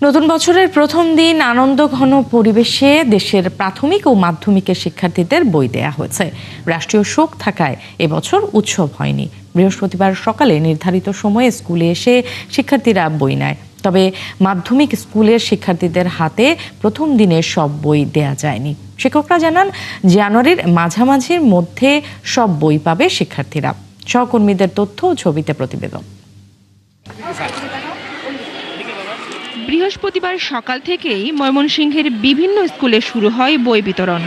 নতুন বছরের প্রথম দিন আনন্দঘন পরিবেশে দেশের প্রাথমিক ও মাধ্যমিকের শিক্ষার্থীদের বই দেয়া হয়েছে। রাষ্ট্রীয় শোক থাকায় এবছর উৎসব হয়নি। বৃহস্পতিবার সকালে নির্ধারিত সময়ে স্কুলে এসে শিক্ষার্থীরা বই নেয়। তবে মাধ্যমিক স্কুলের শিক্ষার্থীদের হাতে প্রথম দিনে সব বই দেয়া যায়নি। শিক্ষকরা জানান, জানুয়ারির মাঝামাঝির মধ্যে সব বই পাবে শিক্ষার্থীরা। সহকর্মীদের তথ্য ও ছবিতে প্রতিবেদন। বৃহস্পতিবার সকাল থেকেই ময়মনসিংহের বিভিন্ন স্কুলে শুরু হয় বই বিতরণ।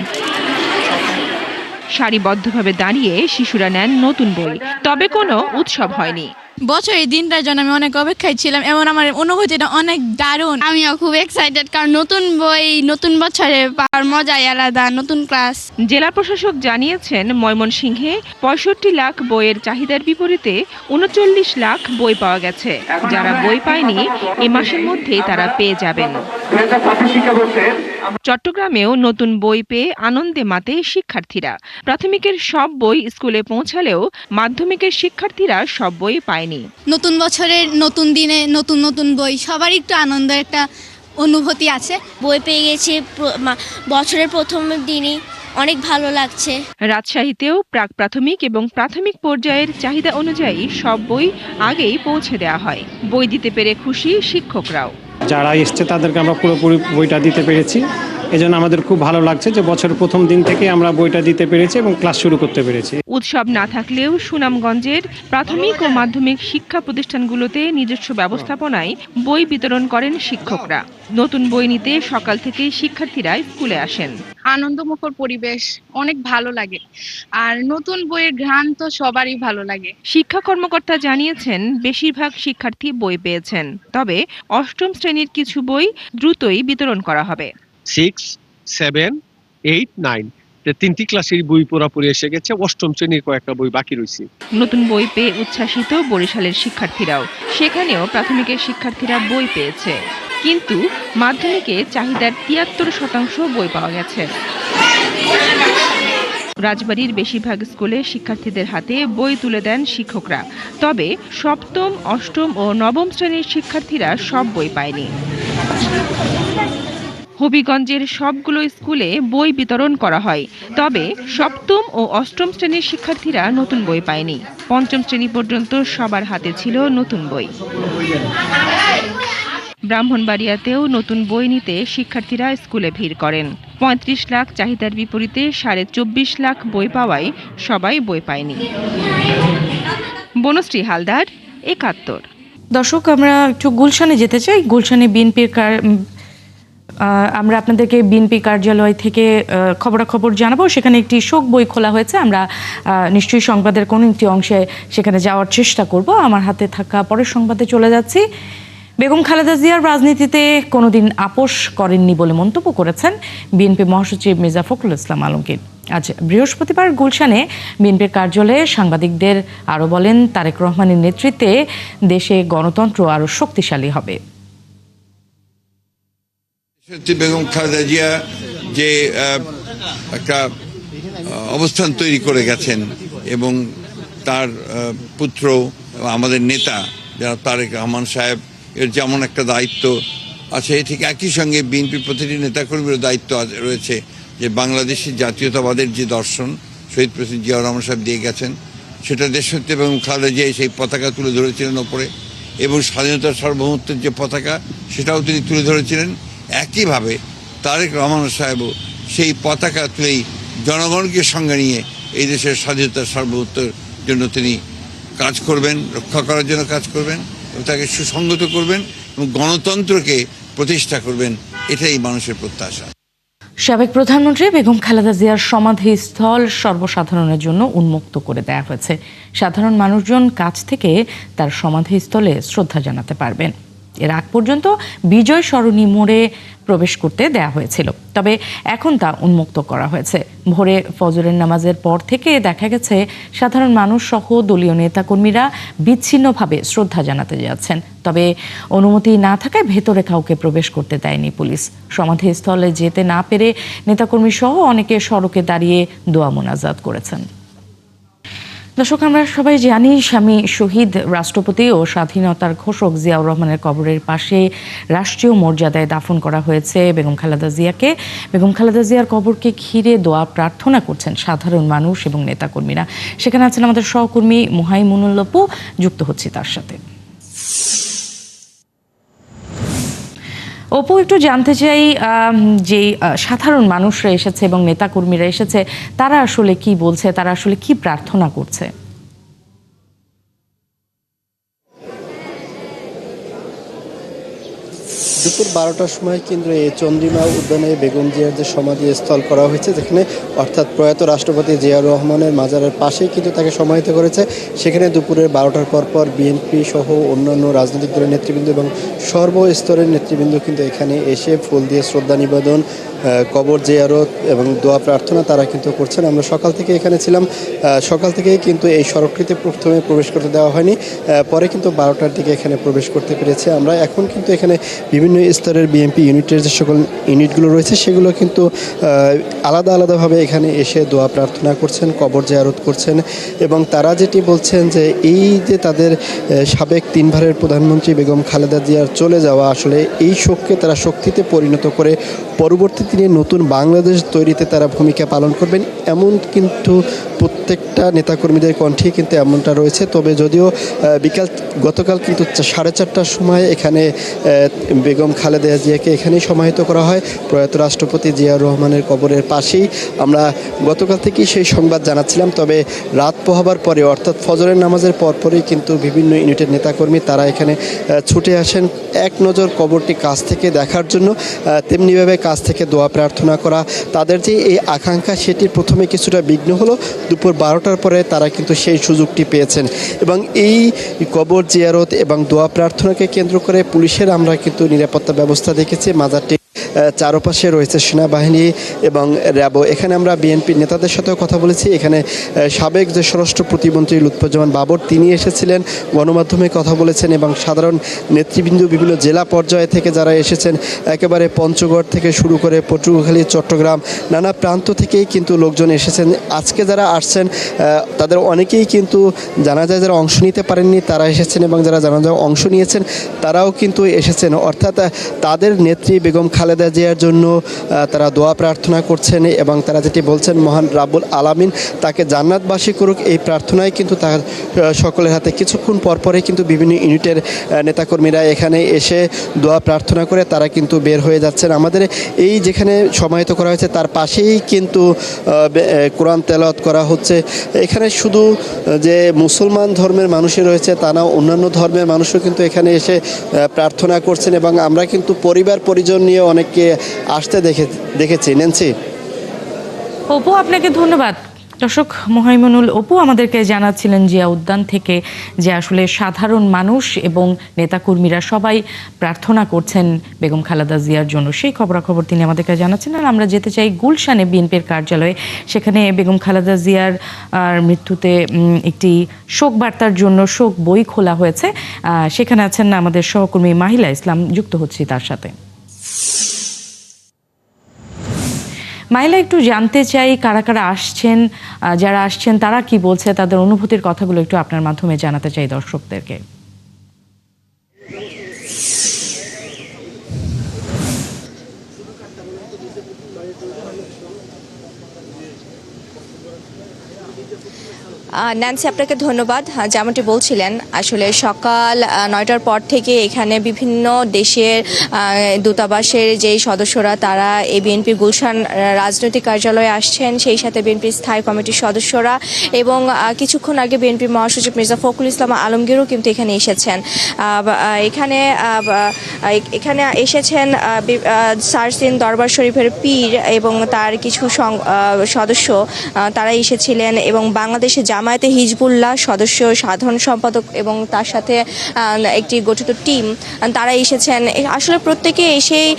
সারিবদ্ধভাবে দাঁড়িয়ে শিশুরা নেন নতুন বই, তবে কোনো উৎসব হয়নি। বছরের দিনটার জন্য আমি অনেক অপেক্ষায় ছিলাম এবং আমার অনুভূতিটা অনেক দারুণ। আমিও খুব এক্সাইটেড, কারণ নতুন বই নতুন বছরে পাওয়ার মজাই আলাদা। নতুন ক্লাস। জেলা প্রশাসক জানিয়েছেন, ময়মনসিংহে ৬৫ লাখ বইয়ের চাহিদার বিপরীতে ৩৯ লাখ বই পাওয়া গেছে। যারা বই পায়নি এ মাসের মধ্যেই তারা পেয়ে যাবেন। চট্টগ্রামেও নতুন বই পেয়ে আনন্দে মাতে শিক্ষার্থীরা। প্রাথমিকের সব বই স্কুলে পৌঁছালেও মাধ্যমিকের শিক্ষার্থীরা সব বই পায়নি। নতুন বছরের নতুন দিনে নতুন নতুন বই, সবারই একটু আনন্দের একটা অনুভূতি আছে। বই পেয়ে গেছি বছরের প্রথম দিনই, অনেক ভালো লাগছে। রাজশাহীতেও প্রাক প্রাথমিক এবং প্রাথমিক পর্যায়ের চাহিদা অনুযায়ী সব বই আগেই পৌঁছে দেওয়া হয়। বই দিতে পেরে খুশি শিক্ষকরাও। যারা এসছে তাদেরকে আমরা পুরোপুরি বইটা দিতে পেরেছি। এজন্য আমাদের খুব ভালো লাগছে যে বছরের প্রথম দিন থেকে আমরা বইটা দিতে পেরেছি এবং ক্লাস শুরু করতে পেরেছি। উৎসব না থাকলেও সুনামগঞ্জের প্রাথমিক ও মাধ্যমিক শিক্ষা প্রতিষ্ঠানগুলোতে নিজস্ব ব্যবস্থাপনায় বই বিতরণ করেন শিক্ষকরা। নতুন বই নিতে সকাল থেকেই শিক্ষার্থীরা স্কুলে আসেন। আনন্দমুখর পরিবেশ, অনেক ভালো লাগে। আর নতুন বইয়ের ঘ্রাণ তো সবারই ভালো লাগে। শিক্ষা কর্মকর্তা জানিয়েছেন, বেশিরভাগ শিক্ষার্থী বই পেয়েছেন, তবে অষ্টম শ্রেণীর কিছু বই দ্রুতই বিতরণ করা হবে। 6, 7, 8, 9 তিনটি ক্লাসের বই পুরোপুরি এসে গেছে। অষ্টম শ্রেণীর কয়েকটা বই বাকি রয়েছে। নতুন বই পেয়ে উচ্ছ্বাসিত বরিশালের শিক্ষার্থীরাও। সেখানেও প্রাথমিকের শিক্ষার্থীরা বই পেয়েছে, কিন্তু মাধ্যমিকে চাহিদার ৭৩% বই পাওয়া গেছে। রাজবাড়ীর বেশিরভাগ স্কুলে শিক্ষার্থীদের হাতে বই তুলে দেন শিক্ষকরা, তবে সপ্তম, অষ্টম ও নবম শ্রেণীর শিক্ষার্থীরা সব বই পায়নি। হবিগঞ্জের সবগুলো স্কুলে বই বিতরণ করা হয়, তবে সপ্তম ও অষ্টম শ্রেণীর শিক্ষার্থীরা নতুন বই পায়নি। পঞ্চম শ্রেণী পর্যন্ত সবার হাতে ছিল নতুন বই। ব্রাহ্মণবাড়িয়াতেও নতুন বই নিতে শিক্ষার্থীরা স্কুলে ভিড় করেন। ৩৫ লাখ চাহিদার বিপরীতে ২৪.৫ লাখ বই পাওয়ায় সবাই বই পায়নি। বনশ্রী হালদার, ৭১। দর্শক, আমরা একটু গুলশানে যেতে চাই। গুলশানে আমরা আপনাদেরকে বিএনপি কার্যালয় থেকে খবরাখবর জানাবো। সেখানে একটি শোক বই খোলা হয়েছে। আমরা নিশ্চয়ই সংবাদের কোনো একটি অংশে সেখানে যাওয়ার চেষ্টা করব। আমার হাতে থাকা পরের সংবাদে চলে যাচ্ছি। বেগম খালেদা জিয়ার রাজনীতিতে কোনোদিন আপোষ করেননি বলে মন্তব্য করেছেন বিএনপি মহাসচিব মির্জা ফখরুল ইসলাম আলমগীর। আজ বৃহস্পতিবার গুলশানে বিএনপির কার্যালয়ে সাংবাদিকদের আরও বলেন, তারেক রহমানের নেতৃত্বে দেশে গণতন্ত্র আরও শক্তিশালী হবে। বেগম খালেদা জিয়া যে একটা অবস্থান তৈরি করে গেছেন এবং তার পুত্র আমাদের নেতা যারা তারেক রহমান সাহেব, এর যেমন একটা দায়িত্ব আছে, ঠিক একই সঙ্গে বিএনপির প্রতিটি নেতাকর্মীর দায়িত্ব রয়েছে যে বাংলাদেশের জাতীয়তাবাদের যে দর্শন শহীদ প্রেসিডেন্ট জিয়াউর রহমান সাহেব দিয়ে গেছেন, সেটা দেশনেত্রী বেগম খালেদা জিয়া সেই পতাকা তুলে ধরেছিলেন ওপরে, এবং স্বাধীনতার সার্বভৌমত্বের যে পতাকা সেটাও তিনি তুলে ধরেছিলেন। একইভাবে তারেক রহমান সাহেবও সেই পতাকা তুলেই জনগণকে সঙ্গে নিয়ে এই দেশের স্বাধীনতার সার্বভৌমত্বের জন্য তিনি কাজ করবেন, রক্ষা করার জন্য কাজ করবেন এবং তাকে সুসংগত করবেন এবং গণতন্ত্রকে প্রতিষ্ঠা করবেন। এটাই মানুষের প্রত্যাশা। সাবেক প্রধানমন্ত্রী বেগম খালেদা জিয়ার সমাধিস্থল সর্বসাধারণের জন্য উন্মুক্ত করে দেয়া হয়েছে। সাধারণ মানুষজন কাছ থেকে তার সমাধিস্থলে শ্রদ্ধা জানাতে পারবেন। এর আগ পর্যন্ত বিজয় সরণি মোড়ে প্রবেশ করতে দেয়া হয়েছিল, তবে এখন তা উন্মুক্ত করা হয়েছে। ভোরে ফজরের নামাজের পর থেকে দেখা গেছে সাধারণ মানুষ সহ দলীয় নেতাকর্মীরা বিচ্ছিন্নভাবে শ্রদ্ধা জানাতে যাচ্ছেন, তবে অনুমতি না থাকায় ভেতরে কাউকে প্রবেশ করতে দেয়নি পুলিশ। সমাধিস্থলে যেতে না পেরে নেতাকর্মী সহ অনেকে সড়কে দাঁড়িয়ে দোয়া মোনাজাত করেছেন। দর্শক, আমরা সবাই জানি স্বামী শহীদ রাষ্ট্রপতি ও স্বাধীনতার ঘোষক জিয়াউর রহমানের কবরের পাশে রাষ্ট্রীয় মর্যাদায় দাফন করা হয়েছে বেগম খালেদা জিয়াকে। বেগম খালেদা জিয়ার কবরকে ঘিরে দোয়া প্রার্থনা করছেন সাধারণ মানুষ এবং নেতাকর্মীরা। সেখানে আছেন আমাদের সহকর্মী মুহাইমুনুল অপু, যুক্ত হচ্ছি তার সাথে। অপু, একটু জানতে চাই যে সাধারণ মানুষরা এসেছে এবং নেতাকর্মীরা এসেছে, তারা আসলে কি বলছে, তারা আসলে কি প্রার্থনা করছে? দুপুর 12টার সময় কিন্তু এই চন্দ্রিমা উদ্যানে বেগম জিয়ার যে সমাধি স্থল করা হয়েছে, যেখানে অর্থাৎ প্রয়াত রাষ্ট্রপতি জিয়াউর রহমানের মাজারের পাশেই কিন্তু তাকে সমাহিত করেছে। সেখানে দুপুরের 12টার পর বিএনপি সহ অন্যান্য রাজনৈতিক দলের নেতৃবৃন্দ এবং সর্বস্তরের নেতৃবৃন্দ কিন্তু এখানে এসে ফুল দিয়ে শ্রদ্ধা নিবেদন, কবর জিয়ারত এবং দোয়া প্রার্থনা তারা কিন্তু করছেন। আমরা সকাল থেকে এখানে ছিলাম, সকাল থেকেই কিন্তু এই সড়কটিতে প্রথমে প্রবেশ করতে দেওয়া হয়নি, পরে কিন্তু 12টার দিকে এখানে প্রবেশ করতে পেরেছে আমরা। এখন কিন্তু এখানে বিভিন্ন স্তরের বিএনপি ইউনিটের যে সকল ইউনিটগুলো রয়েছে সেগুলো কিন্তু আলাদা আলাদাভাবে এখানে এসে দোয়া প্রার্থনা করছেন, কবর জিয়ারত করছেন। এবং তারা যেটি বলছেন যে এই যে তাদের সাবেক 3বারের প্রধানমন্ত্রী বেগম খালেদা জিয়ার চলে যাওয়া, আসলে এই শোককে তারা শক্তিতে পরিণত করে পরবর্তী দিনে নতুন বাংলাদেশ তৈরিতে তারা ভূমিকা পালন করবেন, এমন কিন্তু প্রত্যেকটা নেতাকর্মীদের কণ্ঠে কিন্তু এমনটা রয়েছে। তবে যদিও গতকাল কিন্তু 4:30টার সময় এখানে বেগম খালেদা জিয়াকে এখানেই সমাহিত করা হয় প্রয়াত রাষ্ট্রপতি জিয়াউর রহমানের কবরের পাশেই। আমরা গতকাল থেকেই সেই সংবাদ জানাচ্ছিলাম, তবে রাত পোহাবার পরে অর্থাৎ ফজরের নামাজের পরপরই কিন্তু বিভিন্ন ইউনিটের নেতাকর্মী তারা এখানে ছুটে আসেন এক নজর কবরটি কাছ থেকে দেখার জন্য, তেমনিভাবে কাছ থেকে দোয়া প্রার্থনা করা। তাদের যে এই আকাঙ্ক্ষা সেটির প্রথমে কিছুটা বিঘ্ন হলো, দুপুর 12টার পরে তারা কিন্তু সেই সুযোগটি পেয়েছেন। এবং এই কবর জিয়ারত এবং দোয়া প্রার্থনাকে কেন্দ্র করে পুলিশের আমরা কিন্তু নিরাপত্তা ব্যবস্থা দেখেছি। মাজারটি চারপাশে রয়েছে সেনাবাহিনী এবং র্যাব। এখানে আমরা বিএনপির নেতাদের সাথেও কথা বলেছি। এখানে সাবেক যে স্বরাষ্ট্র প্রতিমন্ত্রী লুৎফুজ্জামান বাবর তিনি এসেছিলেন, গণমাধ্যমে কথা বলেছেন এবং সাধারণ নেতৃবৃন্দ বিভিন্ন জেলা পর্যায়ে থেকে যারা এসেছেন, একেবারে পঞ্চগড় থেকে শুরু করে পটুয়াখালী, চট্টগ্রাম, নানা প্রান্ত থেকেই কিন্তু লোকজন এসেছেন। আজকে যারা আসছেন তাদের অনেকেই কিন্তু জানাজায় যারা অংশ নিতে পারেননি তারা এসেছেন এবং যারা জানাজায় অংশ নিয়েছেন তারাও কিন্তু এসেছেন। অর্থাৎ তাদের নেত্রী বেগম খালেদা জিয়ার জন্য তারা দোয়া প্রার্থনা করছেন এবং তারা যেটি বলছেন মহান রাব্বুল আলামিন তাকে জান্নাতবাসী করুক, এই প্রার্থনায় কিন্তু তার সকলের হাতে। কিছুক্ষণ পরপরে কিন্তু বিভিন্ন ইউনিটের নেতাকর্মীরা এখানে এসে দোয়া প্রার্থনা করে তারা কিন্তু বের হয়ে যাচ্ছেন। আমাদের এই যেখানে সমাহিত করা হয়েছে তার পাশেই কিন্তু কোরআন তেলাওয়াত করা হচ্ছে। এখানে শুধু যে মুসলমান ধর্মের মানুষই রয়েছে তা না, অন্যান্য ধর্মের মানুষও কিন্তু এখানে এসে প্রার্থনা করছেন এবং আমরা কিন্তু পরিবার পরিজন নিয়ে অনেককে আসতে দেখেছি। নেন্সি। অপু, আপনাকে ধন্যবাদ। দর্শক, মুহাইমুনুল অপু আমাদেরকে জানাচ্ছিলেন জিয়া উদ্যান থেকে যে আসলে সাধারণ মানুষ এবং নেতাকর্মীরা সবাই প্রার্থনা করছেন বেগম খালেদা জিয়ার জন্য। সেই খবরাখবর তিনি আমাদেরকে জানাচ্ছেন। আর আমরা যেতে চাই গুলশানে বিএনপির কার্যালয়ে। সেখানে বেগম খালেদা জিয়ার মৃত্যুতে একটি শোক বার্তার জন্য শোক বই খোলা হয়েছে। সেখানে আছেন আমাদের সহকর্মী মাহিলা ইসলাম, যুক্ত হচ্ছি তার সাথে। মাইলা, একটু জানতে চাই কারা কারা আসছেন, যারা আসছেন তারা কি বলছে, তাদের অনুভূতির কথাগুলো একটু আপনার মাধ্যমে জানাতে চাই দর্শকদেরকে। ন্যান্সি, আপনাকে ধন্যবাদ। যেমনটি বলছিলেন, আসলে সকাল 9টার পর থেকে এখানে বিভিন্ন দেশের দূতাবাসের যেই সদস্যরা তারা এই বিএনপির গুলশান রাজনৈতিক কার্যালয়ে আসছেন, সেই সাথে বিএনপির স্থায়ী কমিটির সদস্যরা এবং কিছুক্ষণ আগে বিএনপির মহাসচিব মির্জা ফখরুল ইসলাম আলমগীরও কিন্তু এখানে এসেছেন। এখানে এসেছেন সারসিন দরবার শরীফের পীর এবং তার কিছু সদস্য তারা এসেছিলেন এবং বাংলাদেশের জামায়াতে হিজবুল্লাহ সদস্য, সাধারণ সম্পাদক এবং তার সাথে একটি গঠিত টিম তারা এসেছেন। আসলে প্রত্যেকে এসেই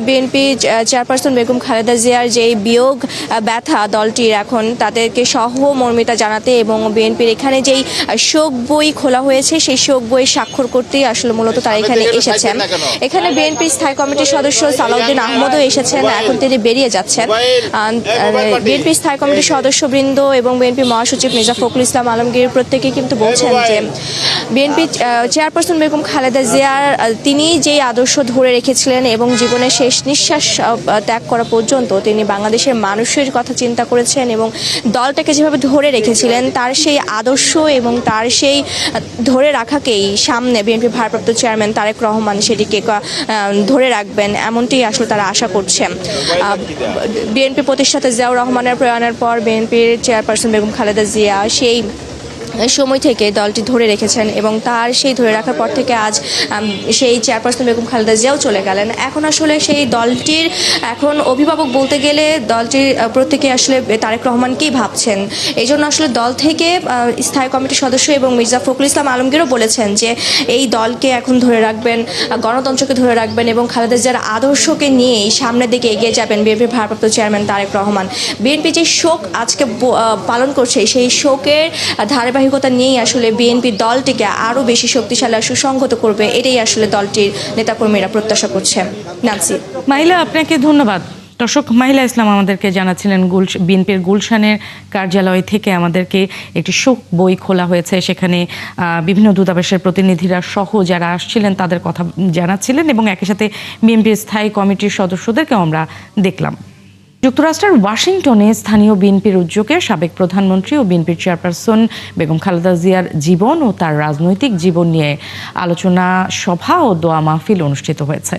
বিএনপি চেয়ারপারসন বেগম খালেদা জিয়ার যে বিয়োগ ব্যথা দলটির, এখন তাদেরকে সহমর্মিতা জানাতে এবং বিএনপির এখানে যেই শোক বই খোলা হয়েছে সেই শোক বই স্বাক্ষর করতেই আসলে মূলত তারা এখানে এসেছেন। এখানে বিএনপির স্থায়ী কমিটির সদস্য সালাউদ্দিন আহমদও এসেছেন, এখন তিনি বেরিয়ে যাচ্ছেন। বিএনপির স্থায়ী কমিটির সদস্যবৃন্দ এবং বিএনপি মহাসচিব মির্জা ফখরুল ইসলাম আলমগীর প্রত্যেকেই কিন্তু বলছেন যে বিএনপি চেয়ারপারসন বেগম খালেদা জিয়ার তিনি যেই আদর্শ ধরে রেখেছিলেন এবং জীবনের শেষ নিঃশ্বাস ত্যাগ করা পর্যন্ত তিনি বাংলাদেশের মানুষের কথা চিন্তা করেছেন এবং দলটাকে যেভাবে ধরে রেখেছিলেন তার সেই আদর্শ এবং তার সেই ধরে রাখাকেই সামনে বিএনপি ভারপ্রাপ্ত চেয়ারম্যান তারেক রহমান সেটিকে ধরে রাখবেন এমনটি আসলে তারা আশা করছেন। বিএনপি প্রতিষ্ঠাতা জিয়াউর রহমানের প্রয়াণের পর বিএনপির চেয়ারপারসন বেগম খালেদা জিয়া সেই সময় থেকে দলটি ধরে রেখেছেন এবং তার সেই ধরে রাখার পর থেকে আজ সেই চেয়ারপারসন বেগম খালেদা জিয়াও চলে গেলেন। এখন আসলে সেই দলটির এখন অভিভাবক বলতে গেলে দলটির প্রত্যেকে আসলে তারেক রহমানকেই ভাবছেন। এই জন্য আসলে দল থেকে স্থায়ী কমিটির সদস্য এবং মির্জা ফখরুল ইসলাম আলমগীরও বলেছেন যে এই দলকে এখন ধরে রাখবেন, গণতন্ত্রকে ধরে রাখবেন এবং খালেদা জিয়ার আদর্শকে নিয়েই সামনের দিকে এগিয়ে যাবেন বিএনপির ভারপ্রাপ্ত চেয়ারম্যান তারেক রহমান। বিএনপি যে শোক আজকে পালন করছে সেই শোকের ধারাবাহিকতা নিয়েই আসলে বিএনপি দলটিকে আরও বেশি শক্তিশালী সুসংহত করবে, এটাই আসলে দলটির নেতাকর্মীরা প্রত্যাশা করছে। নানসি। মাহিলা, আপনাকে ধন্যবাদ। দর্শক, মাহিলা ইসলাম আমাদেরকে জানাচ্ছিলেন বিএনপির গুলশানের কার্যালয় থেকে আমাদেরকে একটি শোক বই খোলা হয়েছে, সেখানে বিভিন্ন দূতাবাসের প্রতিনিধিরা সহ যারা আসছিলেন তাদের কথা জানাচ্ছিলেন এবং একই সাথে বিএনপির স্থায়ী কমিটির সদস্যদেরকেও আমরা দেখলাম। যুক্তরাষ্ট্রের ওয়াশিংটনে স্থানীয় বিএনপির উদ্যোগে সাবেক প্রধানমন্ত্রী ও বিএনপির চেয়ারপারসন বেগম খালেদা জিয়ার জীবন ও তার রাজনৈতিক জীবন নিয়ে আলোচনা সভা ও দোয়া মাহফিল অনুষ্ঠিত হয়েছে।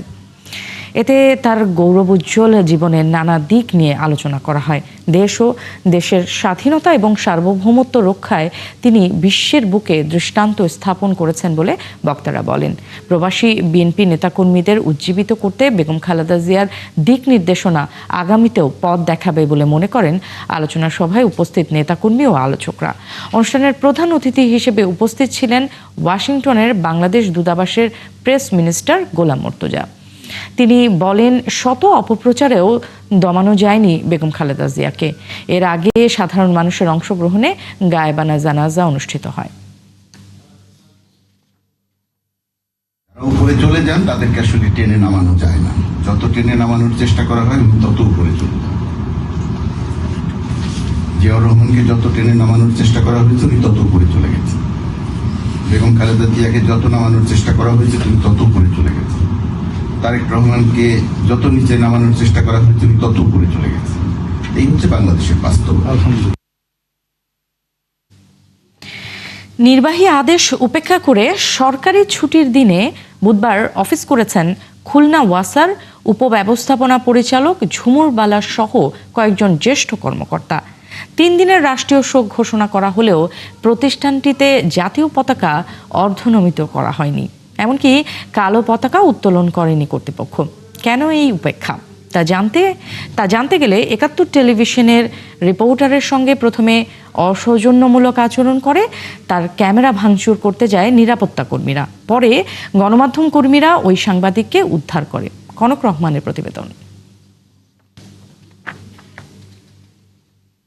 এতে তার গৌরবোজ্জ্বল জীবনের নানা দিক নিয়ে আলোচনা করা হয়। দেশ ও দেশের স্বাধীনতা এবং সার্বভৌমত্ব রক্ষায় তিনি বিশ্বের বুকে দৃষ্টান্ত স্থাপন করেছেন বলে বক্তারা বলেন। প্রবাসী বিএনপি নেতাকর্মীদের উজ্জীবিত করতে বেগম খালেদা জিয়ার দিক নির্দেশনা আগামীতেও পথ দেখাবে বলে মনে করেন আলোচনা সভায় উপস্থিত নেতাকর্মী ও আলোচকরা। অনুষ্ঠানের প্রধান অতিথি হিসেবে উপস্থিত ছিলেন ওয়াশিংটনের বাংলাদেশ দূতাবাসের প্রেস মিনিস্টার গোলাম মর্তুজা। তিনি বলেন, শত অপপ্রচারেও দমানো যায়নি বেগম খালেদা জিয়াকে। এর আগে সাধারণ মানুষের অংশগ্রহণে গায়েবানা জানাজা অনুষ্ঠিত হয়। উপরে চলে যান, তাদেরকে আসলে টেনে নামানো যায় না। যত টেনে নামানোর চেষ্টা করা হয় তত উপরে চলে যান। জিয়াউর রহমানকে যত টেনে নামানোর চেষ্টা করা হয়েছে উনি তত উপরে চলে গেছেন। বেগম খালেদা জিয়াকে যত নামানোর চেষ্টা করা হয়েছে তিনি তত উপরে চলে গেছেন। তারেক রহমানকে যত নিচে নামানোর চেষ্টা করা হয়েছে তত উপরে চলে গেছে। এই হচ্ছে বাংলাদেশের বাস্তব। নির্বাহী আদেশ উপেক্ষা করে সরকারি ছুটির দিনে বুধবার অফিস করেছেন খুলনা ওয়াসার উপব্যবস্থাপনা পরিচালক ঝুমুর বালা সহ কয়েকজন জ্যেষ্ঠ কর্মকর্তা। 3 দিনের রাষ্ট্রীয় শোক ঘোষণা করা হলেও প্রতিষ্ঠানটিতে জাতীয় পতাকা অর্ধনমিত করা হয়নি, এমনকি কালো পতাকা উত্তোলন করেনি কর্তৃপক্ষ। কেন এই উপেক্ষা তা জানতে গেলে 71 টেলিভিশনের রিপোর্টারের সঙ্গে প্রথমে অসৌজন্যমূলক আচরণ করে, তার ক্যামেরা ভাঙচুর করতে যায় নিরাপত্তা কর্মীরা। পরে গণমাধ্যম কর্মীরা ওই সাংবাদিককে উদ্ধার করে। কনক রহমানের প্রতিবেদন।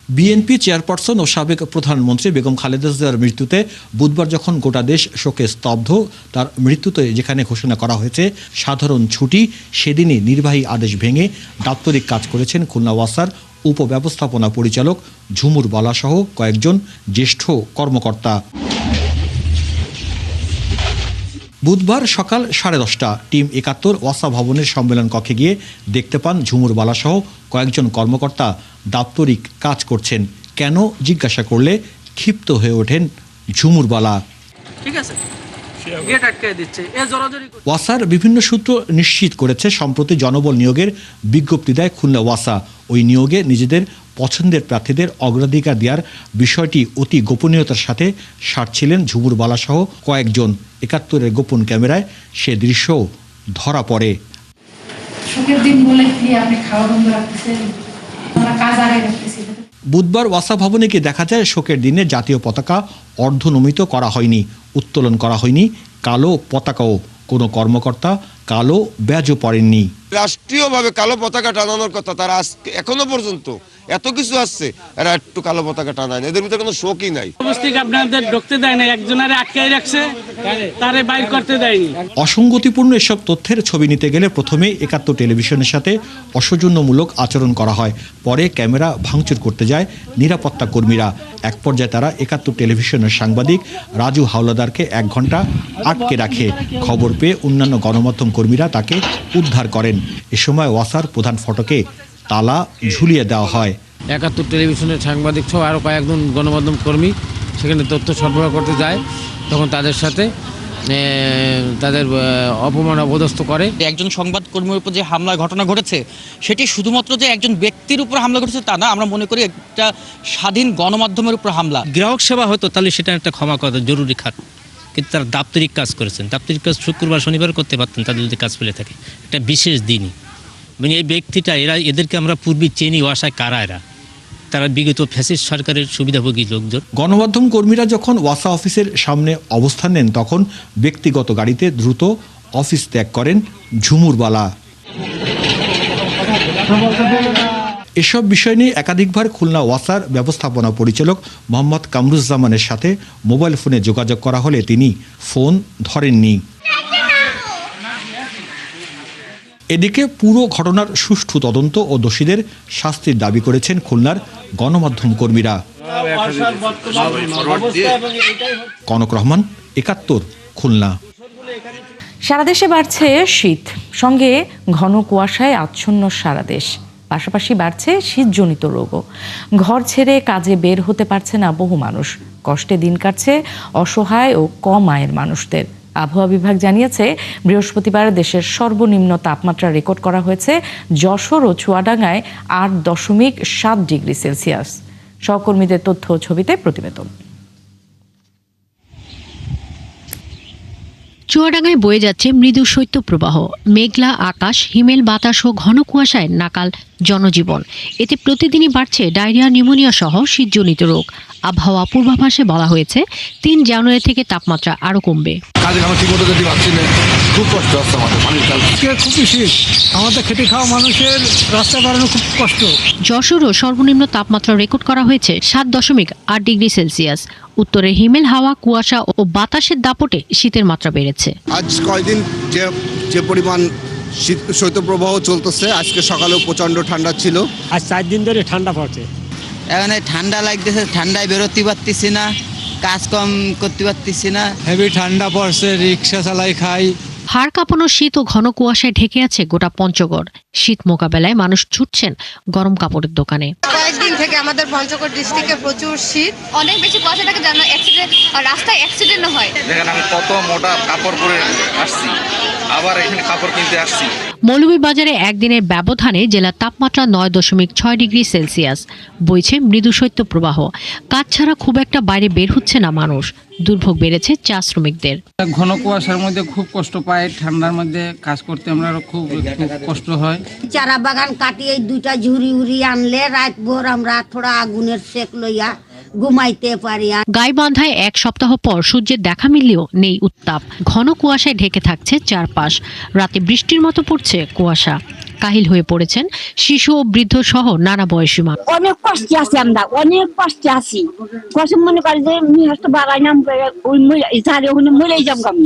বিএনপি চেয়ারপারসন ও সাবেক প্রধানমন্ত্রী বেগম খালেদা জিয়ার মৃত্যুতে বুধবার যখন গোটা দেশ শোকে স্তব্ধ, তার মৃত্যুতে যেখানে ঘোষণা করা হয়েছে সাধারণ ছুটি, সেদিনই নির্বাহী আদেশ ভেঙে দাপ্তরিক কাজ করেছেন খুলনা ওয়াসার উপব্যবস্থাপনা পরিচালক ঝুমুর বালা সহ কয়েকজন জ্যেষ্ঠ কর্মকর্তা। বুধবার সকাল 10:30 টিম 71 ওয়াসা ভবনের সম্মেলন কক্ষে গিয়ে দেখতে পান ঝুমুর বালা সহ কয়েকজন কর্মকর্তা দাপ্তরিক কাজ করছেন। কেন জিজ্ঞাসা করলে ক্ষিপ্ত হয়ে ওঠেন ঝুমুর বালা। ওয়াসার বিভিন্ন সূত্র নিশ্চিত করেছে সম্প্রতি জনবল নিয়োগের বিজ্ঞপ্তি দেয় খুলনা ওয়াসা। ওই নিয়োগে নিজেদের পছন্দের প্রার্থীদের অগ্রাধিকার দেওয়ার বিষয়টি অতি গোপনীয়তার সাথে সারছিলেন ঝুমুর বালা সহ কয়েকজন। 71-এর গোপন ক্যামেরায় সে দৃশ্য ধরা পড়ে। বুধবার ওয়াসা ভবনে গিয়ে দেখা যায় শোকের দিনে জাতীয় পতাকা অর্ধনমিত করা হয়নি, উত্তোলন করা হয়নি কালো পতাকাও। কোনো কর্মকর্তা কালো ব্যাজও পরেননি। রাষ্ট্রীয়ভাবে কালো পতাকা টানানোর কথা, তারা এখনো পর্যন্ত এত কিছু আসছে, এরা একটু কালো পতাকা টানায় না, এদের ভিতরে কোনো শোকই নাই। আপনাদের ঢুকতে দেয় না, একজনের আটকাই রাখছে, তারে বাইর করতে দেয়নি। অসঙ্গতিপূর্ণ এসব তথ্যের ছবি নিতে গেলে প্রথমে ৭১ টেলিভিশনের সাথে অসৌজন্যমূলক আচরণ করা হয়, পরে ক্যামেরা ভাঙচুর করতে যায় নিরাপত্তা কর্মীরা। এক পর্যায়ে তারা ৭১ টেলিভিশনের সাংবাদিক রাজু হাওলাদারকে ১ ঘন্টা আটকে রাখে। খবর পেয়ে অন্যান্য গণমাধ্যম কর্মীরা তাকে উদ্ধার করেন। এ সময় ওয়াসার প্রধান ফটকে তালা ঝুলিয়ে দেওয়া হয়। ৭১ টেলিভিশনের সাংবাদিক সহ আরও কয়েকজন গণমাধ্যম কর্মী সেখানে তথ্য সরবরাহ করতে যায়, তখন তাদের সাথে তাদের অপমান অপদস্থ করে। একজন সংবাদ কর্মীর উপর যে হামলার ঘটনা ঘটেছে সেটি শুধুমাত্র যে একজন ব্যক্তির উপর হামলা ঘটেছে তা না, আমরা মনে করি একটা স্বাধীন গণমাধ্যমের উপর হামলা। গ্রাহক সেবা হতো তাহলে সেটা একটা ক্ষমা করা জরুরি খাত, কিন্তু তারা দাপ্তরিক কাজ করেছেন। দাপ্তরিক কাজ শুক্রবার শনিবার করতে পারতেন তাদের যদি কাজ ফেলে থাকে, একটা বিশেষ দিনই। মানে এই ব্যক্তিটা এদেরকে আমরা পূর্বে চিনি, ওয়াসায় কারা এরা, তারা বিগত ফ্যাসিস্ট সরকারের সুবিধাভোগী লোকজন। গণমাধ্যম কর্মীরা যখন ওয়াসা অফিসের সামনে অবস্থান নেন তখন ব্যক্তিগত গাড়িতে দ্রুত অফিস ত্যাগ করেন ঝুমুরবালা। এসব বিষয় নিয়ে একাধিকবার খুলনা ওয়াসার ব্যবস্থাপনা পরিচালক মোহাম্মদ কামরুজ্জামানের সাথে মোবাইল ফোনে যোগাযোগ করা হলে তিনি ফোন ধরেননি। এদিকে পুরো ঘটনার সুষ্ঠু তদন্ত ও দোষীদের শাস্তির দাবি করেছেন খুলনার গণমাধ্যম কর্মীরা। কনক রহমান, ৭১, খুলনা। সারা দেশে বাড়ছে শীত, সঙ্গে ঘন কুয়াশায় আচ্ছন্ন সারা দেশ। পাশাপাশি বাড়ছে শীতজনিত রোগও। ঘর ছেড়ে কাজে বের হতে পারছে না বহু মানুষ। কষ্টে দিন কাটছে অসহায় ও কম আয়ের মানুষদের। আবহাওয়া বিভাগ জানিয়েছে, বৃহস্পতিবার দেশের সর্বনিম্ন তাপমাত্রা রেকর্ড করা হয়েছে যশোর ও চুয়াডাঙ্গায় ৮.৭ ডিগ্রি সেলসিয়াস। সহকর্মীদের তথ্য ও ছবিতে প্রতিবেদন। চুয়াডাঙ্গায় বয়ে যাচ্ছে মৃদু শৈত্যপ্রবাহ। মেঘলা আকাশ, হিমেল বাতাস ও ঘন কুয়াশায় নাকাল জনজীবন। এতে প্রতিদিনই বাড়ছে ডায়রিয়া, নিউমোনিয়া সহ শীতজনিত রোগ। আবহাওয়া পূর্বাভাসে বলা হয়েছে ৩ জানুয়ারি থেকে তাপমাত্রা আরও কমবে। খুব কষ্ট হচ্ছে আমাদের, খুবই শীত, আমাদের খেটে খাওয়া মানুষের রাস্তা বাড়ানো খুব কষ্ট। যশোরও সর্বনিম্ন তাপমাত্রা রেকর্ড করা হয়েছে ৭.৮ ডিগ্রি সেলসিয়াস। উত্তরে হিমেল হাওয়া, কুয়াশা ও বাতাসের দাপটে শীতের মাত্রা বেড়েছে। আজ কয়েকদিন যে পরিমাণ শীত শৈত্যপ্রবাহ চলতেছে, আজকে সকালেও প্রচন্ড ঠান্ডা ছিল। আজ 4 দিন ধরে ঠান্ডা পড়ছে। এখানে ঠান্ডা লাগতেছে, ঠান্ডায় বেরোতে পারতেছি না, কাজ কম করতে পারতেছি না। হেভি ঠান্ডা পড়ছে, রিক্সা চালাই খাই। হাড় কাঁপানো শীত ও ঘন কুয়াশায় ঢেকে আছে গোটা পঞ্চগড়। শীত মোকাবেলায় মানুষ ছুটছেন গরম কাপড়ের দোকানে। কয়েকদিন থেকে আমাদের পঞ্চগড় ডিস্ট্রিক্টে প্রচুর শীত, অনেক বেশি কুয়াশা থাকে, যেন রাস্তায় অ্যাক্সিডেন্ট হয়। দেখেন আমি কত মোটা কাপড় পরে আসছি, আবার এখানে কাপড় কিনতে আসছি। মৌলভীবাজারে একদিনের ব্যবধানে জেলার তাপমাত্রা ৯.৬ ডিগ্রি সেলসিয়াস। বইছে মৃদু শৈত্যপ্রবাহ। কাজ ছাড়া খুব একটা বাইরে বের হচ্ছে না মানুষ। দুর্ভোগ বেড়েছে চা শ্রমিকদের। ঘন কুয়াশার মধ্যে খুব কষ্ট পায়, ঠান্ডার মধ্যে কাজ করতে আমরা খুব কষ্ট হয়। চারা বাগান কাটিয়ে 2টা ঝুড়ি উড়ি আনলে রাত ভোর আমরা থোড়া আগুনের সেক লইয়া ঘুমাইতে পারি। গাইবান্ধায় 1 সপ্তাহ পর সূর্যের দেখা মিললেও নেই উত্তাপ। ঘন কুয়াশায় ঢেকে থাকছে চারপাশ। রাতে বৃষ্টির মতো পড়ছে কুয়াশা। কাহিল হয়ে পড়েছেন শিশু ও বৃদ্ধ সহ নানা বয়সী মানুষ। অনেক কষ্টে আছি আমরা, অনেক কষ্টে আছি। কষ্ট মনে করি যে মিহাস্ত বাগাই নাম ওই মরে যাব আমি,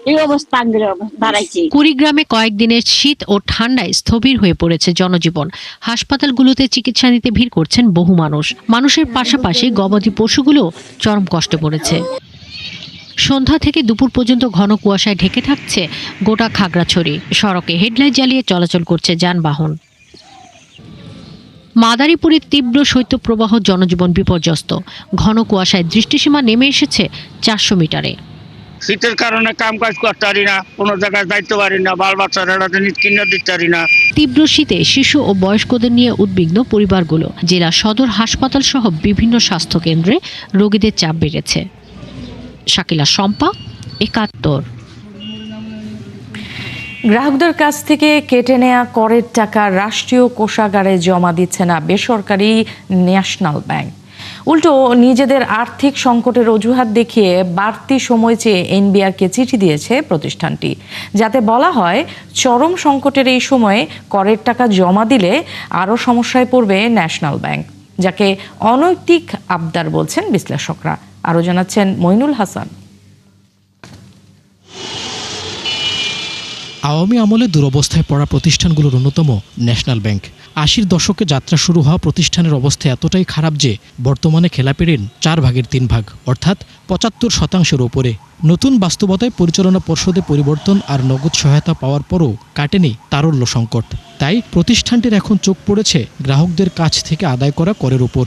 এই অবস্থা দাঁড়াইছে। কুড়িগ্রামে কয়েকদিনের শীত ও ঠান্ডায় স্থবির হয়ে পড়েছে জনজীবন। হাসপাতালগুলোতে চিকিৎসা নিতে ভিড় করছেন বহু মানুষ। মানুষের পাশাপাশি গবাদি পশুগুলো চরম কষ্টে পড়েছে। সন্ধ্যা থেকে দুপুর পর্যন্ত ঘন কুয়াশায় ঢেকে থাকছে গোটা খাগড়াছড়ি। সড়কে হেডলাইট জ্বালিয়ে চলাচল করছে যানবাহন। মাদারীপুরে তীব্র শৈত্যপ্রবাহ, জনজীবন বিপর্যস্ত। ঘন কুয়াশায় দৃষ্টিসীমা নেমে এসেছে 400 মিটারে। শীতের কারণে কাম কাজ করতে পারি না, কোনো জায়গায় যাইতে পারি না, বাল বাচ্চারা কিনে দিতে পারি না। তীব্র শীতে শিশু ও বয়স্কদের নিয়ে উদ্বিগ্ন পরিবারগুলো। জেলা সদর হাসপাতাল সহ বিভিন্ন স্বাস্থ্য কেন্দ্রে রোগীদের চাপ বেড়েছে। শাকিলা শম্পা, ৭১। গ্রাহকদের কাছ থেকে কেটে নেওয়া করের টাকা রাষ্ট্রীয় কোষাগারে জমা দিচ্ছে না বেসরকারি ন্যাশনাল ব্যাংক। উল্টো নিজেদের আর্থিক সংকটের অজুহাত দেখিয়ে বাড়তি সময় চেয়ে এনবিআরকে চিঠি দিয়েছে প্রতিষ্ঠানটি, যাতে বলা হয় চরম সংকটের এই সময়ে করের টাকা জমা দিলে আরও সমস্যায় পড়বে ন্যাশনাল ব্যাংক, যাকে অনৈতিক আবদার বলছেন বিশ্লেষকরা। আরও জানাচ্ছেন মইনুল হাসান। আওয়ামী আমলে দুরবস্থায় পড়া প্রতিষ্ঠানগুলোর অন্যতম ন্যাশনাল ব্যাংক। ৮০ দশকে যাত্রা শুরু হওয়া প্রতিষ্ঠানের অবস্থা এতটাই খারাপ যে বর্তমানে খেলাপি ঋণ ৪ ভাগের ৩ ভাগ, অর্থাৎ ৭৫% ওপরে। নতুন বাস্তবতায় পরিচালনা পর্ষদে পরিবর্তন আর নগদ সহায়তা পাওয়ার পরও কাটেনি তারল্য সংকট। তাই প্রতিষ্ঠানটির এখন চোখ পড়েছে গ্রাহকদের কাছ থেকে আদায় করা করের উপর।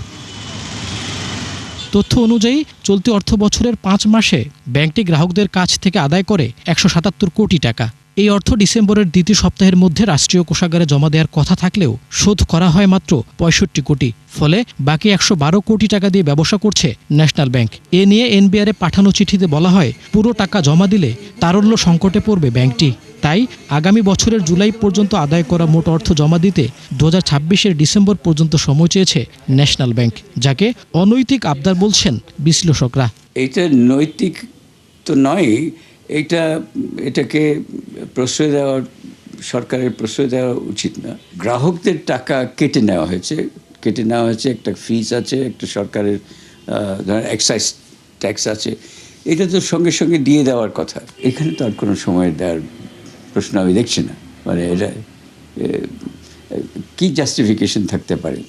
তথ্য অনুযায়ী চলতি অর্থ বছরের ৫ মাসে ব্যাংকটি গ্রাহকদের কাছ থেকে আদায় করে ১৭৭ কোটি টাকা। এই অর্থ ডিসেম্বরের দ্বিতীয় সপ্তাহের মধ্যে রাষ্ট্রীয় কোষাগারে জমা দেওয়ার কথা থাকলেও শোধ করা হয় মাত্র ৬৫ কোটি। ফলে বাকি ১১২ কোটি টাকা দিয়ে ব্যবসা করছে ন্যাশনাল ব্যাংক। এ নিয়ে এনবিআরে পাঠানো চিঠিতে বলা হয় পুরো টাকা জমা দিলে তারল্য সংকটে পড়বে ব্যাংকটি। তাই আগামী বছরের জুলাই পর্যন্ত আদায় করা মোট অর্থ জমা দিতে ২০২৬-এর ডিসেম্বর পর্যন্ত সময় চেয়েছে ন্যাশনাল ব্যাংক, যাকে অনৈতিক আবদার বলছেন বিশ্লেষকরা। এটা নৈতিক তো নয়, এটাকে প্রশ্রয় দেওয়া, সরকারের প্রশ্রয় দেওয়া উচিত না। গ্রাহকদের টাকা কেটে নেওয়া হয়েছে, একটা ফিস আছে, একটা সরকারের এক্সাইজ ট্যাক্স আছে, এটা তো সঙ্গে সঙ্গে দিয়ে দেওয়ার কথা। এখানে তো আর কোনো সময় দেওয়ার প্রশ্ন আমি দেখছি না। মানে এটা কি জাস্টিফিকেশন থাকতে পারে?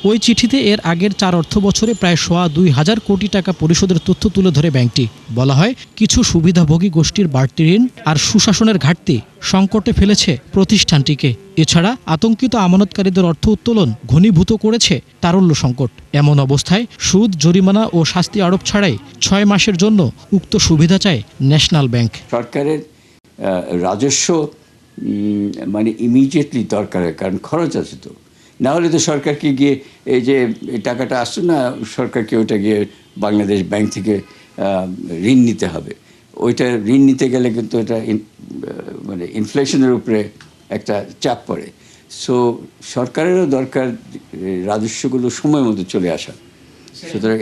ওই চিঠিতে এর আগের ৪ অর্থ বছরে প্রায় ২,৫০০ কোটি টাকা পরিশোধের তথ্য তুলে ধরে ব্যাংকটি। বলা হয় কিছু সুবিধাভোগী গোষ্ঠীর বাড়তি ঋণ আর সুশাসনের ঘাটতি সংকটে ফেলেছে প্রতিষ্ঠানটিকে। এছাড়া আতঙ্কিত আমানতকারীদের অর্থ উত্তোলন ঘনীভূত করেছে তারল্য সংকট। এমন অবস্থায় সুদ, জরিমানা ও শাস্তি আরোপ ছাড়াই ৬ মাসের জন্য উক্ত সুবিধা চায় ন্যাশনাল ব্যাংক। সরকারের রাজস্ব মানে ইমিডিয়েটলি দরকার হয়, কারণ খরচ আছে তো। না হলে তো সরকারকে গিয়ে এই যে টাকাটা আসছে না, সরকারকে ওইটা গিয়ে বাংলাদেশ ব্যাংক থেকে ঋণ নিতে হবে। ওইটা ঋণ নিতে গেলে কিন্তু এটা মানে ইনফ্লেশনের উপরে একটা চাপ পড়ে। সো সরকারেরও দরকার রাজস্বগুলো সময় মতো চলে আসা। সুতরাং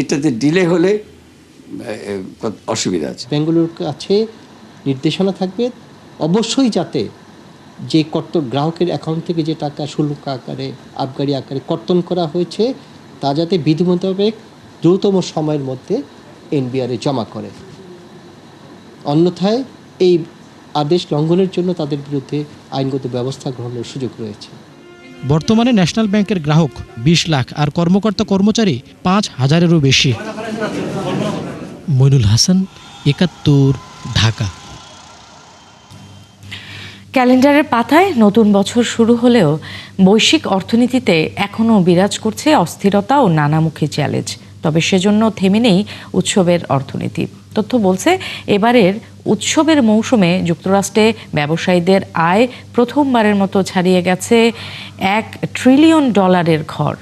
এটাতে ডিলে হলে অসুবিধা আছে। ব্যাংকগুলোর কাছে নির্দেশনা থাকবে অবশ্যই যাতে যে গ্রাহকের অ্যাকাউন্ট থেকে যে টাকা শুল্ক আকারে, আবগারি আকারে কর্তন করা হয়েছে তা যাতে বিধি মোতাবেক দ্রুততম সময়ের মধ্যে এনবিআরে জমা করে। অন্যথায় এই আদেশ লঙ্ঘনের জন্য তাদের বিরুদ্ধে আইনগত ব্যবস্থা গ্রহণের সুযোগ রয়েছে। বর্তমানে ন্যাশনাল ব্যাংকের গ্রাহক ২০ লাখ আর কর্মকর্তা কর্মচারী ৫,০০০-এরও বেশি। মইনুল হাসান, ৭১, ঢাকা। ক্যালেন্ডারের পাতায় নতুন বছর শুরু হলেও বৈশ্বিক অর্থনীতিতে এখনও বিরাজ করছে অস্থিরতা ও নানামুখী চ্যালেঞ্জ। তবে সেজন্য থেমে নেই উৎসবের অর্থনীতি। তথ্য বলছে এবারের উৎসবের মৌসুমে যুক্তরাষ্ট্রে ব্যবসায়ীদের আয় প্রথমবারের মতো ছাড়িয়ে গেছে $1 ট্রিলিয়ন ঘর।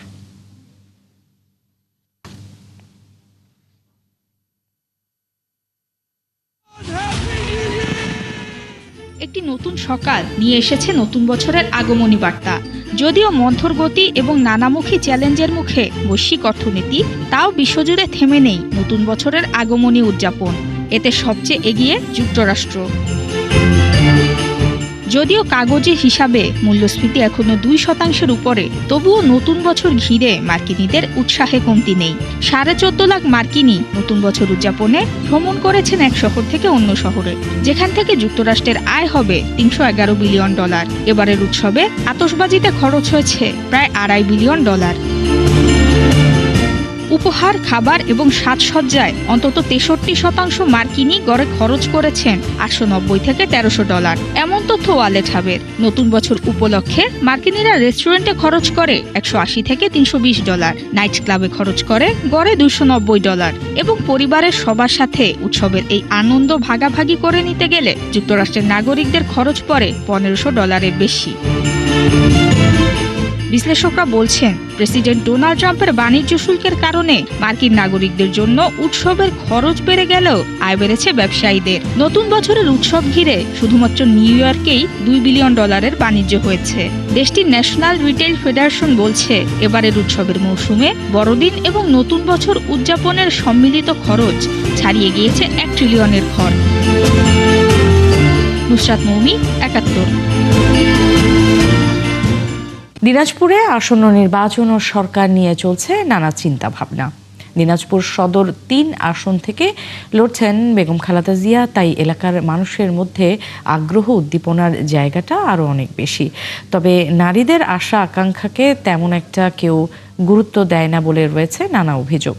একটি নতুন সকাল নিয়ে এসেছে নতুন বছরের আগমনী বার্তা। যদিও মন্থর গতি এবং নানামুখী চ্যালেঞ্জের মুখে বৈশ্বিক অর্থনীতি, তাও বিশ্বজুড়ে থেমে নেই নতুন বছরের আগমনী উদযাপন। এতে সবচেয়ে এগিয়ে যুক্তরাষ্ট্র। যদিও কাগজে হিসাবে মূল্যস্ফীতি এখনো 2% উপরে, তবুও নতুন বছর ঘিরে মার্কিনীদের উৎসাহে কমতি নেই। 14.5 লাখ মার্কিনী নতুন বছর উদযাপনে ভ্রমণ করেছেন এক শহর থেকে অন্য শহরে, যেখান থেকে যুক্তরাষ্ট্রের আয় হবে $311 বিলিয়ন। এবারের উৎসবে আতশবাজিতে খরচ হয়েছে প্রায় $2.5 বিলিয়ন। উপহার, খাবার এবং সাজসজ্জায় অন্তত 63% মার্কিনী গড়ে খরচ করেছেন $890 থেকে $1,300। এমন তথ্য ওয়ালেট হাবের। নতুন বছর উপলক্ষে মার্কিনীরা রেস্টুরেন্টে খরচ করে $180 থেকে $320, নাইট ক্লাবে খরচ করে গড়ে $290 এবং পরিবারের সবার সাথে উৎসবের এই আনন্দ ভাগাভাগি করে নিতে গেলে যুক্তরাষ্ট্রের নাগরিকদের খরচ পড়ে $1,500 বেশি। বিশ্লেষকরা বলছেন, প্রেসিডেন্ট ডোনাল্ড ট্রাম্পের বাণিজ্য শুল্কের কারণে মার্কিন নাগরিকদের জন্য উৎসবের খরচ বেড়ে গেলেও আয় বেড়েছে ব্যবসায়ীদের। নতুন বছরের উৎসব ঘিরে শুধুমাত্র নিউ ইয়র্কেই $2 বিলিয়ন বাণিজ্য হয়েছে। দেশটির ন্যাশনাল রিটেইল ফেডারেশন বলছে, এবারের উৎসবের মৌসুমে বড়দিন এবং নতুন বছর উদযাপনের সম্মিলিত খরচ ছাড়িয়ে গিয়েছে $1 ট্রিলিয়নের ঘর। নুসরাত মৌমি, ৭১। দিনাজপুরে আসন্ন নির্বাচন ও সরকার নিয়ে চলছে নানা চিন্তা ভাবনা। দিনাজপুর সদর ৩ আসন থেকে লড়ছেন বেগম খালেদা জিয়া, তাই এলাকার মানুষের মধ্যে আগ্রহ উদ্দীপনার জায়গাটা আরও অনেক বেশি। তবে নারীদের আশা আকাঙ্ক্ষাকে তেমন একটা কেউ গুরুত্ব দেয় না বলে রয়েছে নানা অভিযোগ।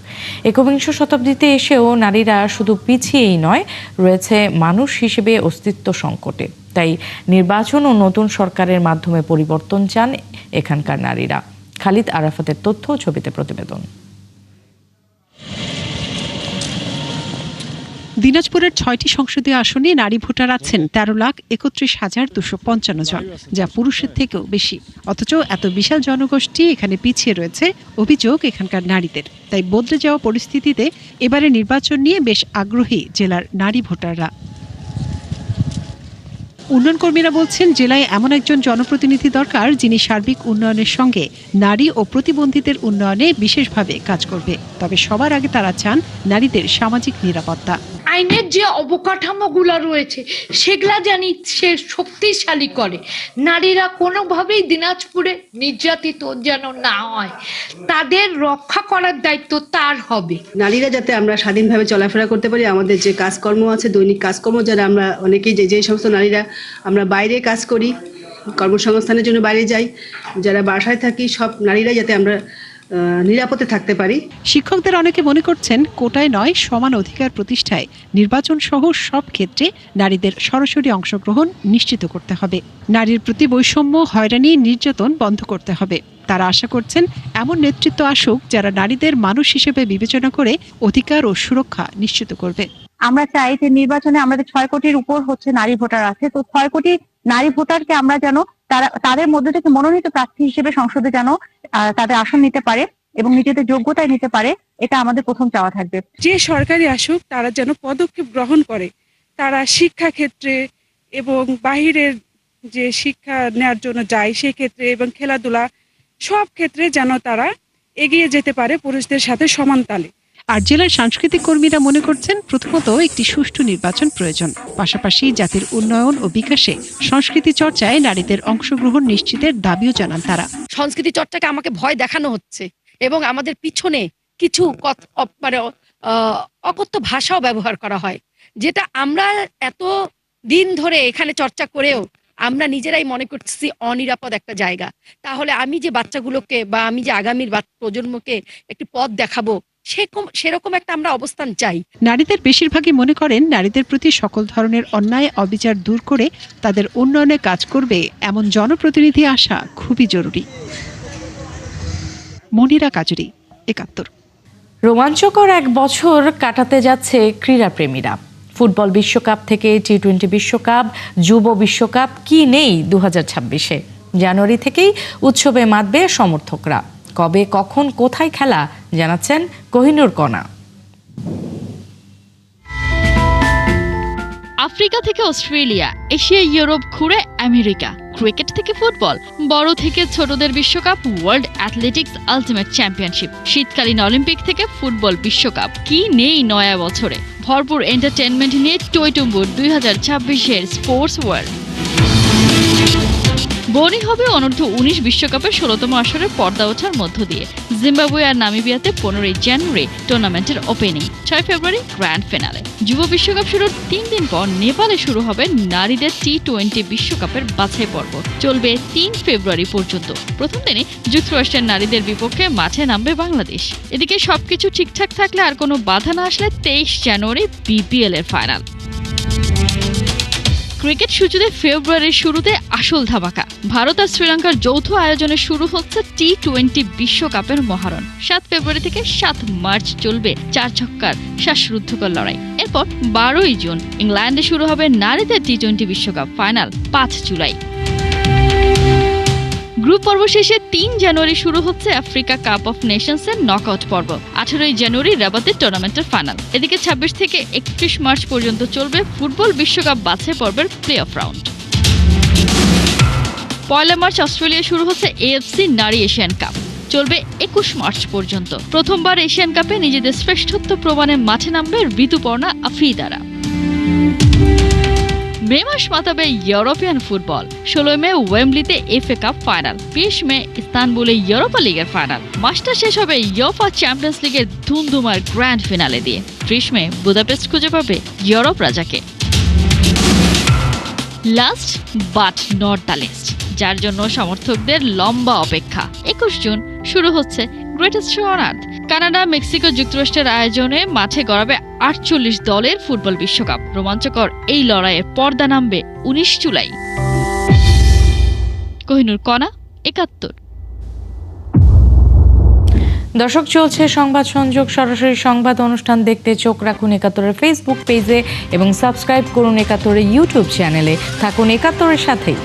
একবিংশ শতাব্দীতে এসেও নারীরা শুধু পিছিয়েই নয়, রয়েছে মানুষ হিসেবে অস্তিত্ব সংকটে। তাই নির্বাচন ও নতুন সরকারের মাধ্যমে পরিবর্তন চান এখানকার নারীরা। খালিদ আরাফাতের তথ্য, ছবিতে প্রতিবেদন। দিনাজপুরের ৬টি সংসদীয় আসনে নারী ভোটার আছেন ১৩,৩১,২৫৫ জন, যা পুরুষের থেকেও বেশি। অথচ এত বিশাল জনগোষ্ঠী এখানে পিছিয়ে রয়েছে অভিযোগ এখানকার নারীদের। তাই বদলে যাওয়া পরিস্থিতিতে এবারে নির্বাচন নিয়ে বেশ আগ্রহী জেলার নারী ভোটাররা। উন্নয়ন কর্মীরা বলছেন, জেলায় এমন একজন জনপ্রতিনিধি দরকার যিনি সার্বিক উন্নয়নের সঙ্গে নারী ও প্রতিবন্ধীদের উন্নয়নে বিশেষভাবে কাজ করবে। তবে সবার আগে তারা চান নারীদের সামাজিক নিরাপত্তা। আইনের যে অবকাঠামোগুলো রয়েছে সেগুলা জানি সে শক্তিশালী করে, নারীরা কোনোভাবেই দিনাজপুরে নির্যাতিত যেন না হয়, তাদের রক্ষা করার দায়িত্ব তার হবে। নারীরা যাতে আমরা স্বাধীনভাবে চলাফেরা করতে পারি, আমাদের যে কাজকর্ম আছে, দৈনিক কাজকর্ম, যারা আমরা অনেকেই যে সমস্ত নারীরা আমরা বাইরে কাজ করি, কর্মসংস্থানের জন্য বাইরে যাই, যারা বাসায় থাকি, সব নারীরাই যাতে আমরা নিরাপদে থাকতে পারি। শিক্ষকদের অনেকে মনে করছেন, কোটায় নয় সমান অধিকার প্রতিষ্ঠায় নির্বাচন সহ সব ক্ষেত্রে নারীদের সরাসরি অংশগ্রহণ নিশ্চিত করতে হবে। নারীর প্রতি বৈষম্য, হয়রানি, নির্যাতন বন্ধ করতে হবে। তারা আশা করছেন এমন নেতৃত্ব আসুক যারা নারীদের মানুষ হিসেবে বিবেচনা করে অধিকার ও সুরক্ষা নিশ্চিত করবে। আমরা চাই যে নির্বাচনে আমাদের 6 কোটির উপর নারী ভোটার আছে, তো 6 কোটি নারী ভোটারকে আমরা যেন তাদের মধ্যে থেকে মনোনীত প্রার্থী হিসেবে সংসদে যেন তাদের আসন নিতে পারে এবং নিজেদের যোগ্যতায় নিতে পারে, এটা আমাদের প্রথম চাওয়া থাকবে। যে সরকারি আসুক তারা যেন পদক্ষেপ গ্রহণ করে, তারা শিক্ষা ক্ষেত্রে এবং বাহিরের যে শিক্ষা নেওয়ার জন্য যায় সেই ক্ষেত্রে এবং খেলাধুলা সব ক্ষেত্রে যেন তারা এগিয়ে যেতে পারে পুরুষদের সাথে সমান তালে। আর জেলার সাংস্কৃতিক কর্মীরা মনে করছেন, প্রথমত একটি সুষ্ঠু নির্বাচন প্রয়োজন, পাশাপাশি জাতির উন্নয়ন ও বিকাশে সংস্কৃতি চর্চায় নারীদের অংশগ্রহণ নিশ্চিতের দাবিও জানান তারা। সংস্কৃতি চর্চাকে আমাকে ভয় দেখানো হচ্ছে এবং আমাদের পিছনে কিছু অকথ্য ভাষাও ব্যবহার করা হয়, যেটা আমরা এত দিন ধরে এখানে চর্চা করেও আমরা নিজেরাই মনে করছি অনিরাপদ একটা জায়গা। তাহলে আমি যে বাচ্চাগুলোকে বা আমি যে আগামীর প্রজন্মকে একটি পথ দেখাবো, সেরকম একটা আমরা অবস্থান চাই। নারীদের বেশিরভাগই মনে করেন, নারীদের প্রতি সকল ধরনের অন্যায় অবিচার দূর করে তাদের উন্নয়নে কাজ করবে এমন জনপ্রতিনিধি আসা খুবই জরুরি। মনিরা কাজুরি, ৭১। রোমাঞ্চকর এক বছর কাটাতে যাচ্ছে ক্রীড়াপ্রেমীরা। ফুটবল বিশ্বকাপ থেকে টি-20 বিশ্বকাপ, যুব বিশ্বকাপ, কি নেই 2026-এ। জানুয়ারি থেকেই উৎসবে মাতবে সমর্থকরা। কবে, কখন, কোথায় খেলা জানাচ্ছেন কোহিনুর কণা। আফ্রিকা থেকে অস্ট্রেলিয়া, এশিয়া, ইউরোপ ঘুরে আমেরিকা, ক্রিকেট থেকে ফুটবল, বড় থেকে ছোটদের বিশ্বকাপ, ওয়ার্ল্ড অ্যাথলেটিক্স আলটিমেট চ্যাম্পিয়নশিপ, শীতকালীন অলিম্পিক থেকে ফুটবল বিশ্বকাপ, কি নেই নয়া বছরে। ভরপুর এন্টারটেনমেন্ট নিয়ে টইটুম্বুর 2026-এর স্পোর্টস ওয়ার্ল্ড। বনি হবে অনূর্ধ্ব-19 বিশ্বকাপের 16তম আসরের পর্দা ওঠার মধ্য দিয়ে। জিম্বাবুয়ে আর নামিবিয়াতে 15 জানুয়ারি টুর্নামেন্টের ওপেনিং, 6 ফেব্রুয়ারি গ্র্যান্ড ফিনালে। যুব বিশ্বকাপ শুরুর 3 দিন পর নেপালে শুরু হবে নারীদের টি-20 বিশ্বকাপের বাছাই পর্ব, চলবে 3 ফেব্রুয়ারি পর্যন্ত। প্রথম দিনে যুক্তরাষ্ট্রের নারীদের বিপক্ষে মাঠে নামবে বাংলাদেশ। এদিকে সবকিছু ঠিকঠাক থাকলে আর কোনো বাধা না আসলে 23 জানুয়ারি বিপিএল এর ফাইনাল। ক্রিকেট সূচুতে ফেব্রুয়ারির শুরুতে আসল ধামাকা। ভারত আর শ্রীলঙ্কার যৌথ আয়োজনে শুরু হচ্ছে টি-20 বিশ্বকাপের মহারণ। 7 ফেব্রুয়ারি থেকে 7 মার্চ চলবে 4 ছক্কার শ্বাসরুদ্ধকর লড়াই। এরপর 12 জুন ইংল্যান্ডে শুরু হবে নারীদের টি-20 বিশ্বকাপ ফাইনাল, 5 জুলাই। গ্রুপ পর্ব শেষে 3 জানুয়ারি শুরু হচ্ছে আফ্রিকা কাপ অফ নেশনসের নকআউট পর্ব। 18 জানুয়ারি রাবাতে টুর্নামেন্টের ফাইনাল। এদিকে 26 থেকে 31 মার্চ পর্যন্ত চলবে ফুটবল বিশ্বকাপ বাছাই পর্বের play of round. 1 March Australia শুরু হচ্ছে এএফসি নারী এশিয়ান কাপ, চলবে 21 মার্চ পর্যন্ত। প্রথমবার এশিয়ান কাপে নিজেদের শ্রেষ্ঠত্ব প্রমাণে মাঠে নামবে ঋতুপর্ণা আফ্রিদারা। মে মাস মাতাবে ইউরোপিয়ান ফুটবল। 16 মে ওয়েম্বলিতে এফএ কাপ ফাইনাল, 20 মে ইস্তানবুলে ইউরোপা লিগের ফাইনাল। মাসটা শেষ হবে ইউফা চ্যাম্পিয়ন্স লিগের ধুমধুমার গ্র্যান্ড ফিনালে দিয়ে। 30 মে বুদাপেস্ট খুঁজে পাবে ইউরোপ রাজাকে। Last but not the least, যার জন্য সমর্থকদের লম্বা অপেক্ষা। 21 জুন শুরু হচ্ছে greatest show on earth. Canada, Mexico, যুক্তরাষ্ট্রের আয়োজনে মাঠে গড়াবে 48 দলের ফুটবল বিশ্বকাপ। রোমাঞ্চকর এই লড়াইয়ে পর্দা নামবে 19 জুলাই। কোহিনুর কণা, 71। দর্শক, চলছে সংবাদ সংযোগ। সরাসরি সংবাদ অনুষ্ঠান দেখতে চোখ রাখুন 71-এর ফেসবুক পেজে এবং সাবস্ক্রাইব করুন 71-এর ইউটিউব চ্যানেলে। থাকুন 71-এর সাথেই।